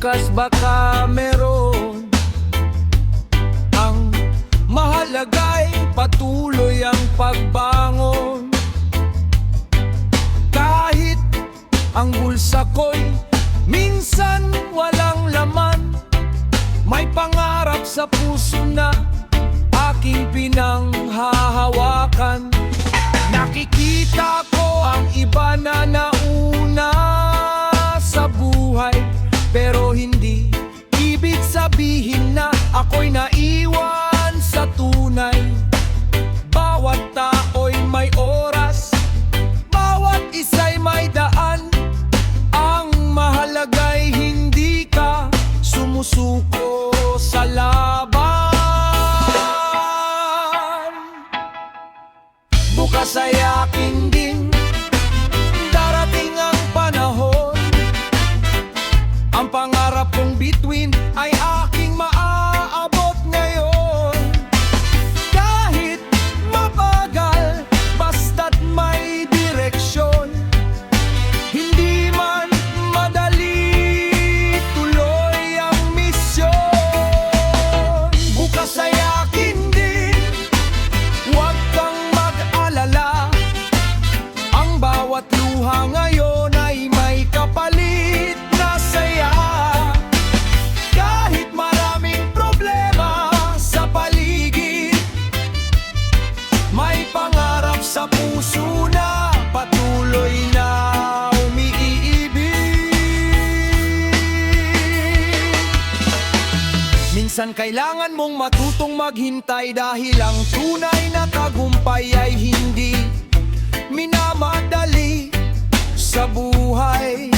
bukas baka meron. Ang mahalaga'y patuloy ang pagbangon. Kahit ang bulsa ko'y minsan walang laman, may pangarap sa puso na aking pinanghahawakan. Nakikita ko ang iba na nauna sa buhay, pero hindi ibig sabihin na ako'y naiwan sa tunay. Bawat tao'y may oras, bawat isa'y may daan. Ang mahalaga'y hindi ka sumusuko sa laban. Bukas ay akin din, darating ang panahon. Ang pangarap kong bituin ay aking maaabot ngayon. Kahit mabagal, basta't may direksyon. Hindi man madali, tuloy ang misyon. Bukas ay akin din, huwag kang mag-alala. Ang bawat luha ngayon ay may kapalit na saya. Kahit maraming problema sa paligid, may pangarap sa puso na patuloy na umiibig. Minsan kailangan mong matutong maghintay, dahil ang tunay na tagumpay ay hindi minamadali sa buhay.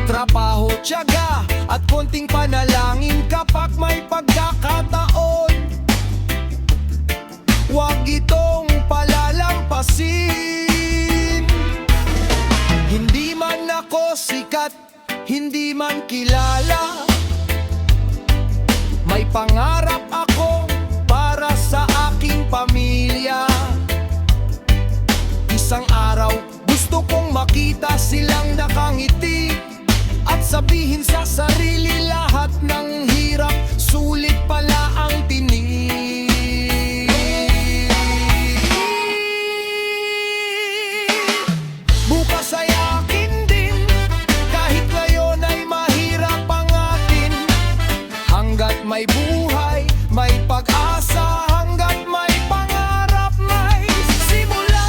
Trabaho, tiyaga at konting panalangin kapag may pagkakataon. Huwag itong palalampasin. Hindi man ako sikat, hindi man kilala, may pangarap ako para sa aking pamilya. Isang araw, gusto kong makita silang nakangiti at sabihin sa sarili, lahat ng hirap, sulit pala ang tinig. Bukas ay akin din, kahit ngayon ay mahirap ang atin. Hanggat may buhay, may pag-asa. Hanggat may pangarap, may simula.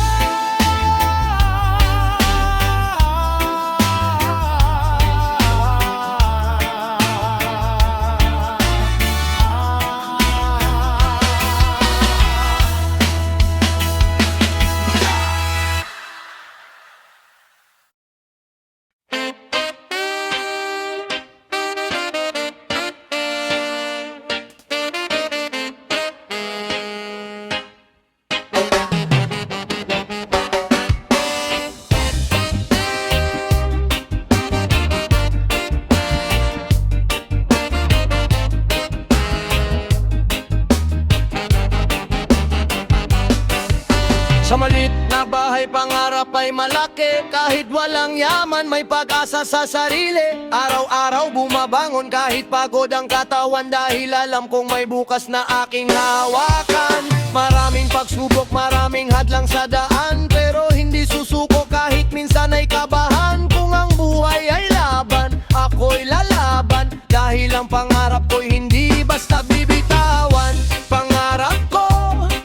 Sa malit na bahay, pangarap ay malaki. Kahit walang yaman, may pag-asa sa sarili. Araw-araw bumabangon kahit pagod ang katawan, dahil alam kong may bukas na aking hawakan. Maraming pagsubok, maraming hadlang sa daan, pero hindi susuko kahit minsan ay kabahan. Kung ang buhay ay laban, ako'y lalaban, dahil ang pangarap ko'y hindi basta bibitawan. Pangarap ko,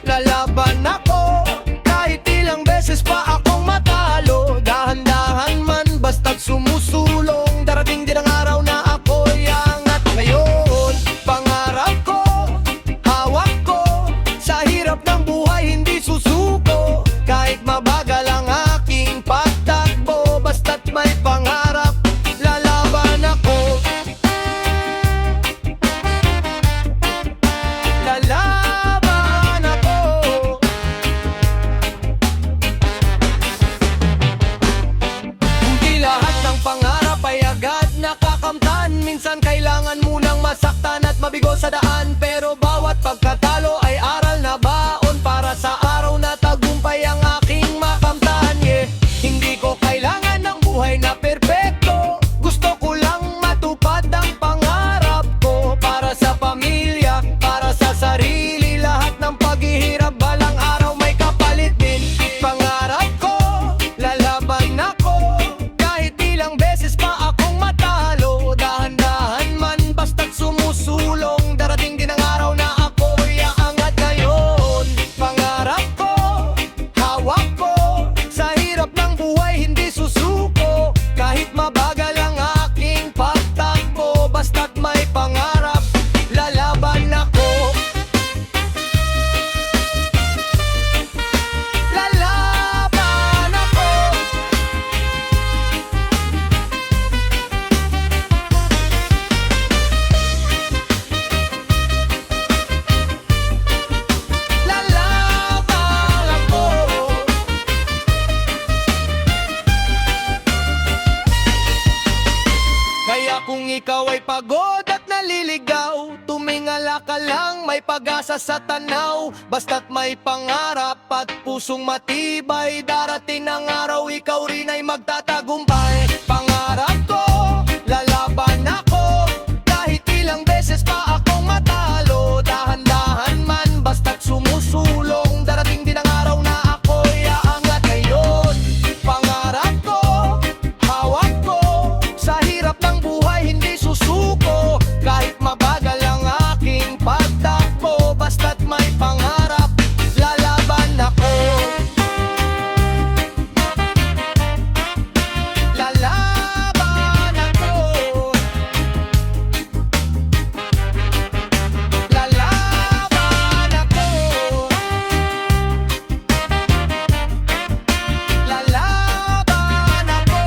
lalaban ako, kahit ilang beses pa akong matalo. Dahan-dahan man, basta't sumusulong, darating din ang araw na ako'y angat. Ngayon, pangarap ko, hawak ko, sa hirap ng buhay hindi susuko. Kahit mabagal ang aking pagtakbo, basta't may pangarap, lalaban ako. Lalaban ako. Hindi lahat ng pangarap ay agad nakakamtan. Minsan kailangan munang masaktan at mabigo sa daan, pero bawat pagkatalo ay aral na baon para sa araw na tagumpay ang aking makamtan. Yeah. Hindi ko kailangan ng buhay na perpekto, gusto ko lang pagod at naliligaw, tumingala ka lang, may pag-asa sa tanaw. Basta't may pangarap at pusong matibay, darating ang araw ikaw rin ay magtatagumpay. Pangarap ko, lalaban ako, kahit ilang beses pa akong matalo. Dahan-dahan man, basta't sumusulong, darating din ang araw na ako'y aangat ngayon. Pangarap ko, hawak ko, sa hirap ng buhay hindi susuko. Kahit mabagal ang aking pagtakbo, basta't may pangarap, lalaban ako. Lalaban ako. Lalaban ako. Lalaban ako.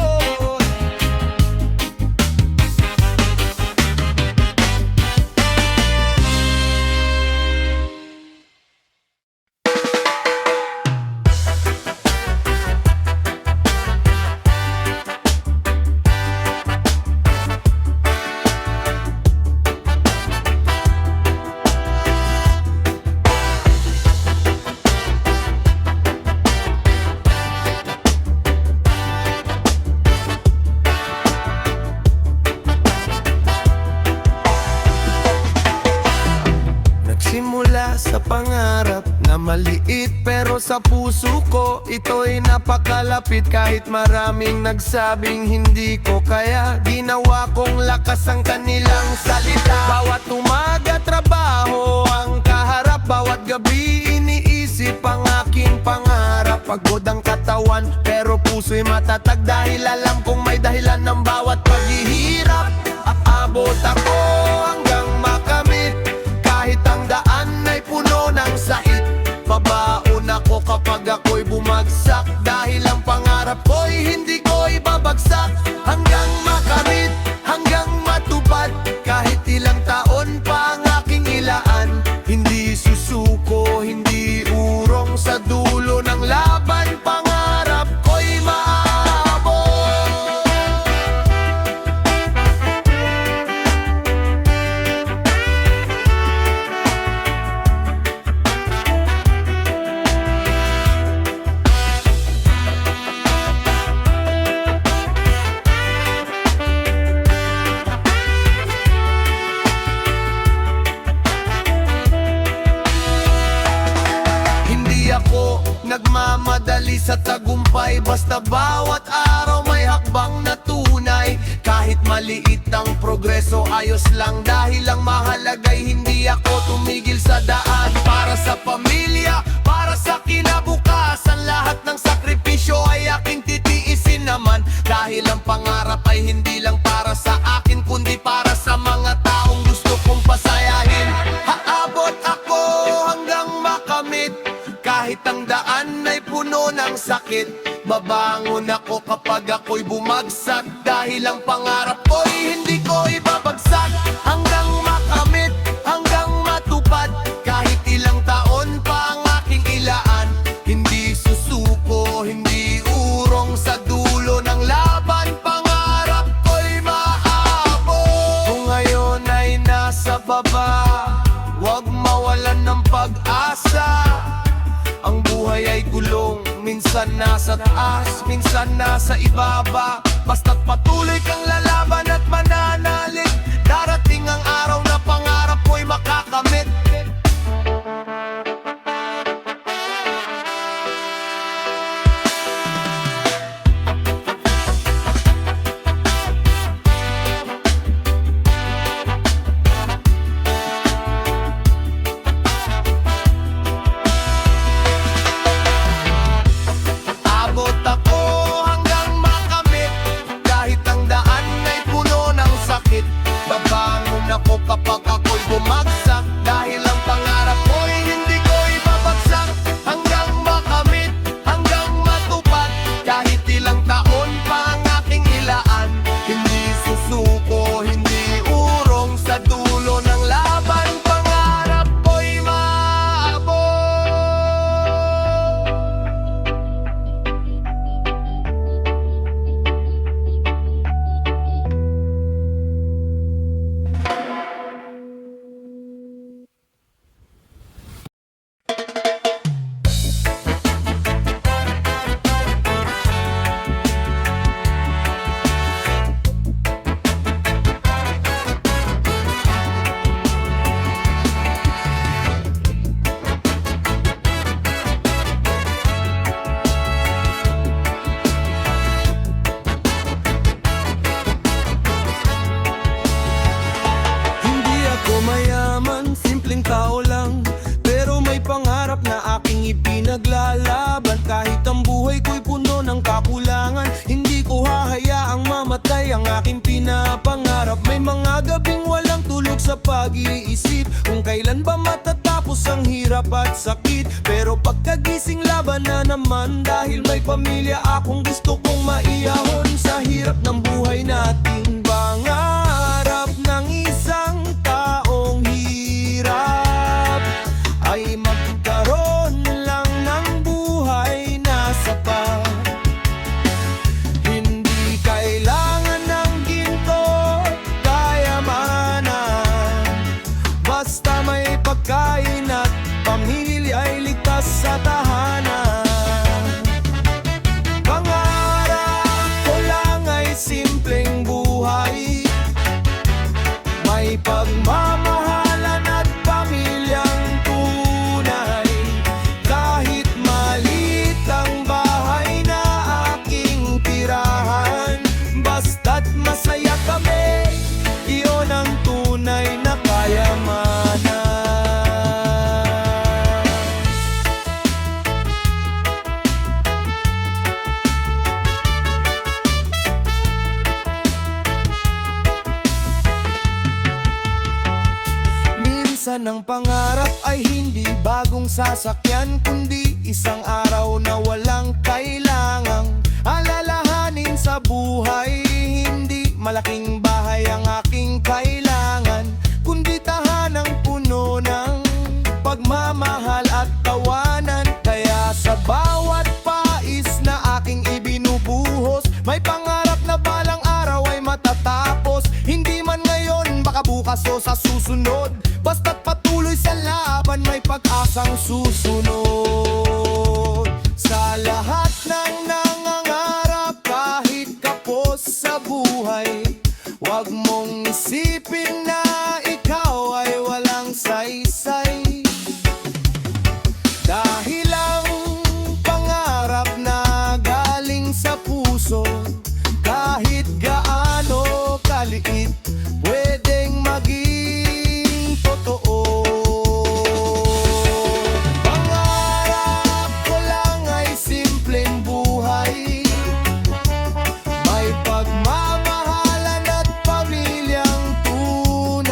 Nagsimula sa pangarap na maliit, pero sa puso ko ito'y napakalapit. Kahit maraming nagsabing hindi ko kaya, ginawa kong lakas ang kanilang salita. Bawat umaga trabaho ang kaharap, bawat gabi iniisip ang aking pangarap. Pagod ang katawan pero puso'y matatag, dahil alam kong may dahilan ng bawat paghihirap. Aabot ako hanggang makamit, kahit ang daan ay puno ng sakit. Babaon ako kapag ako'y bumagsak, dahil ang pangarap ko'y hindi ko ibabagsak. Hanggang makamit, hanggang matupad, kahit ilang taon pa ang aking ilaan. Hindi susuko, hindi urong, sa dulo ng laban pangarap ko'y maabot. Hindi ako nagmamadali sa tagumpay, basta bawat araw may hakbang na tunay. Kahit maliit ang progreso, ayos lang, dahil ang mahalaga'y hindi ako tumigil sa daan. Para sa pamilya, para sa kinabukasan, lahat ng sakripisyo ay aking titiisin naman. Dahil ang pangarap ay hindi lang para sa akin, kundi para sa mga taong gusto kong pasayahin. Haabot ako hanggang makamit, kahit ang daan ay puno ng sakit. Babangon ako kapag ako'y bumagsak, dahil ang pangarap ko'y hindi ko ibabagsak. Hanggang makamit, hanggang matupad, kahit ilang taon pa ang aking ilaan. Hindi susuko, hindi urong, sa dulo ng laban pangarap ko'y maabot. Kung ngayon ay nasa baba, huwag mawalan ng pag-asa. Ang buhay ay gulong, minsan nasa taas, minsan nasa ibaba. Basta't patuloy kang lalaban at mananalig, darating ang araw na pangarap mo'y makakamit. Abot ako hanggang makamit, kahit ang daan ay puno tao lang, pero may pangarap na aking ipinaglalaban. Kahit ang buhay ko'y puno ng kakulangan, hindi ko hahayaang mamatay ang aking pinapangarap. May mga gabing walang tulog sa pag-iisip kung kailan ba matatapos ang hirap at sakit. Pero pagkagising laban na naman, dahil may pamilya akong gusto kong maiyahon sa hirap ng buhay natin. Pangarap ng isang taong hirap ay magkaroon lang ng buhay na sapat. Hindi kailangan ng ginto, kayamanan, basta may pagkain at pamilya ay ligtas sa tahanan. Pangarap ko lang ay simpleng buhay, may pagmamahalan at pamilyang tunay. Kahit maliit ang bahay na aking tirahan, basta't masaya kami, iyon ang tunay na kayamanan. Minsan ang pangarap ay hindi bagong sasakyan, kundi isang araw na walang kailangang alalahanin sa buhay. Hindi malaking bahay ang aking kailangan, kundi tahanang puno ng pagmamahal at tawanan. Kaya sa bawat pais na aking ibinubuhos, may pangarap na balang araw ay matatapos. Hindi man ngayon, baka bukas o sa susunod, basta't patuloy sa laban, may pag-asang susunod. Sa lahat ng nangangarap, kahit kapos sa buhay, huwag mong isipin na ikaw ay walang saysay. Dahil ang pangarap na galing sa puso, kahit gaano kaliit, pwedeng maging totoo. Pangarap ko lang ay simpleng buhay, may pagmamahalan at pamilyang tunay.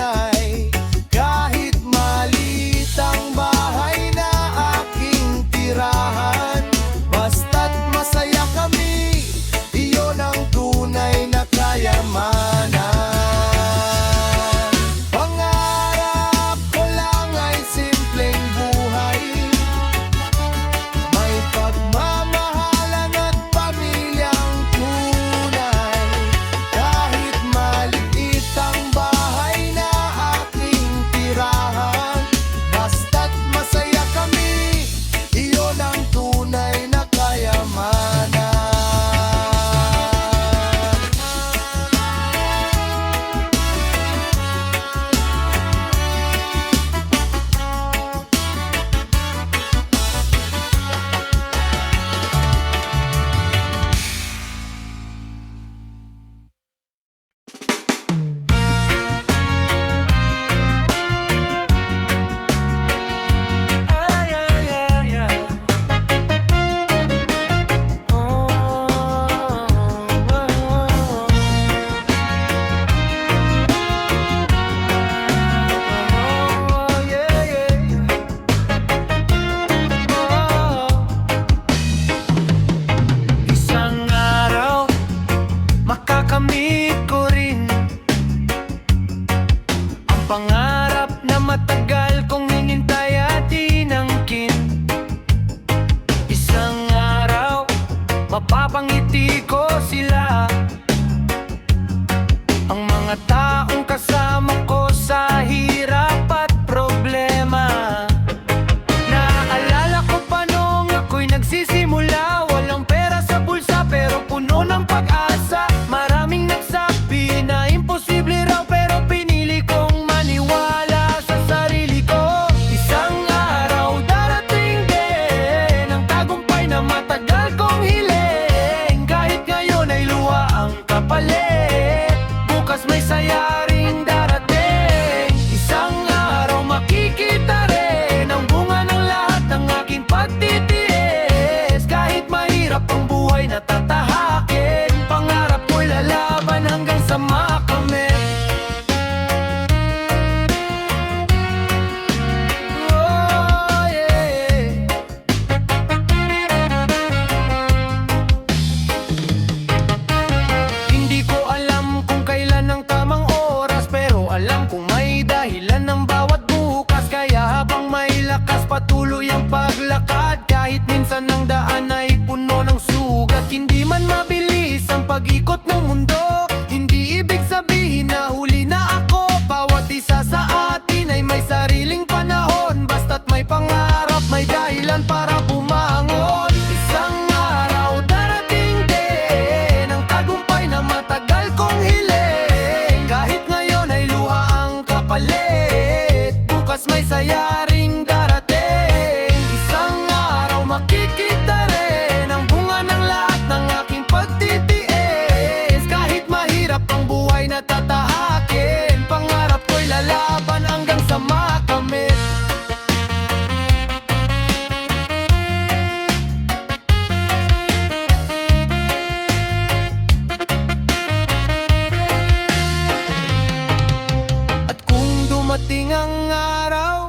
darating ang araw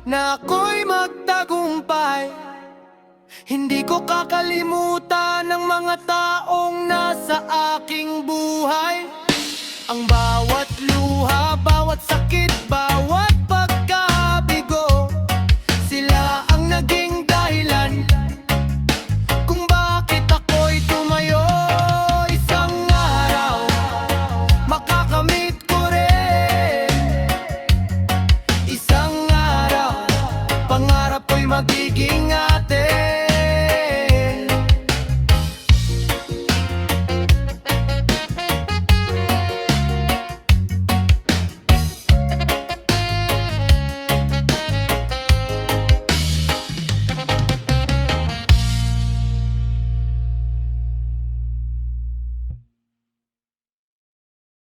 na ako'y magtagumpay. Hindi ko kakalimutan ang mga taong nasa aking buhay. Ang bawat luha, bawat sakit